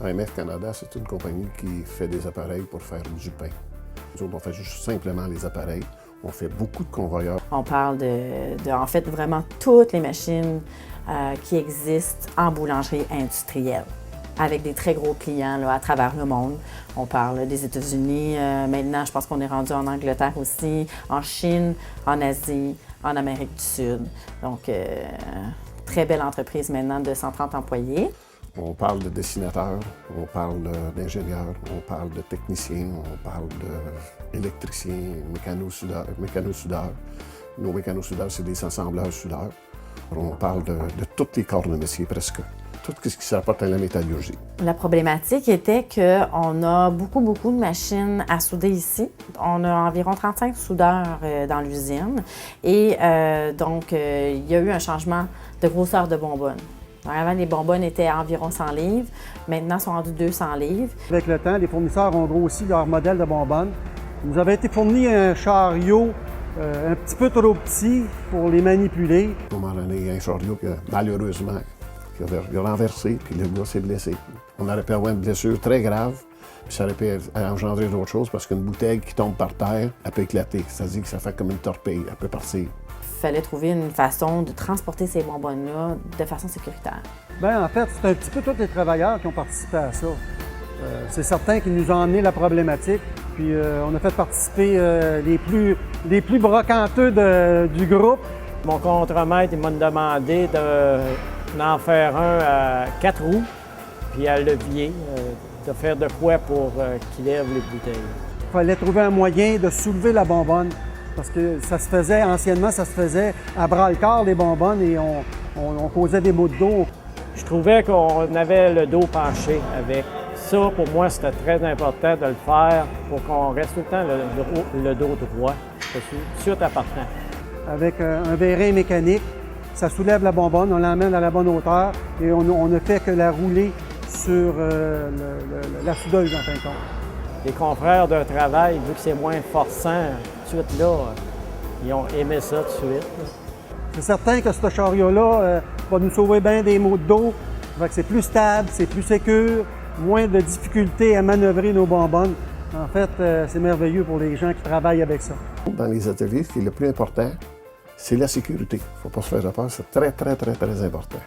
AMF Canada, c'est une compagnie qui fait des appareils pour faire du pain. Nous autres, on fait juste simplement les appareils. On fait beaucoup de convoyeurs. On parle en fait, vraiment toutes les machines qui existent en boulangerie industrielle, avec des très gros clients là, à travers le monde. On parle des États-Unis, maintenant je pense qu'on est rendu en Angleterre aussi, en Chine, en Asie, en Amérique du Sud. Donc, très belle entreprise maintenant de 130 employés. On parle de dessinateurs, on parle d'ingénieurs, on parle de techniciens, on parle d'électriciens, mécano-soudeurs. Nos mécano-soudeurs, c'est des assembleurs-soudeurs. On parle de toutes les corps de métier, presque. Tout ce qui s'apporte à la métallurgie. La problématique était qu'on a beaucoup de machines à souder ici. On a environ 35 soudeurs dans l'usine et donc il y a eu un changement de grosseur de bonbonnes. Avant, les bonbonnes étaient à environ 100 livres. Maintenant, elles sont rendues 200 livres. Avec le temps, les fournisseurs ont grossi leur modèle de bonbonnes. Il nous avait été fourni un chariot un petit peu trop petit pour les manipuler. À un moment donné, il y a un chariot qui, malheureusement, il a renversé, puis le gars s'est blessé. On aurait pu avoir une blessure très grave, puis ça aurait pu engendrer d'autres choses parce qu'une bouteille qui tombe par terre, elle peut éclater. C'est-à-dire que ça fait comme une torpille, elle peut partir. Il fallait trouver une façon de transporter ces bonbonnes-là de façon sécuritaire. Bien, en fait, c'est un petit peu tous les travailleurs qui ont participé à ça. C'est certain qu'ils nous ont amené la problématique, puis on a fait participer les plus brocanteux du groupe. Mon contremaître, il m'a demandé d'en faire un à 4 roues, puis à levier, de faire de quoi pour qu'il lève les bouteilles. Il fallait trouver un moyen de soulever la bonbonne, parce que anciennement, ça se faisait à bras-le-corps, les bonbonnes, et on causait des maux de dos. Je trouvais qu'on avait le dos penché avec. Ça, pour moi, c'était très important de le faire pour qu'on reste tout le temps le dos droit, sur ta partant. Avec un vérin mécanique, ça soulève la bonbonne, on l'emmène à la bonne hauteur et on ne fait que la rouler sur la soudeuse en fin de compte. Les confrères de travail, vu que c'est moins forçant, tout de suite là, ils ont aimé ça tout de suite. C'est certain que ce chariot-là va nous sauver bien des maux de dos. C'est plus stable, c'est plus sécure, moins de difficultés à manœuvrer nos bonbonnes. En fait, c'est merveilleux pour les gens qui travaillent avec ça. Dans les ateliers, ce qui est le plus important, c'est la sécurité. Il ne faut pas se faire peur, c'est très important.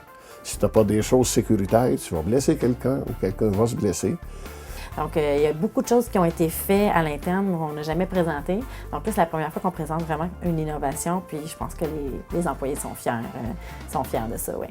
Si tu n'as pas des choses sécuritaires, tu vas blesser quelqu'un ou quelqu'un va se blesser. Donc, il y a beaucoup de choses qui ont été faites à l'interne qu'on n'a jamais présentées. Donc là, c'est la première fois qu'on présente vraiment une innovation, puis je pense que les employés sont fiers de ça, oui.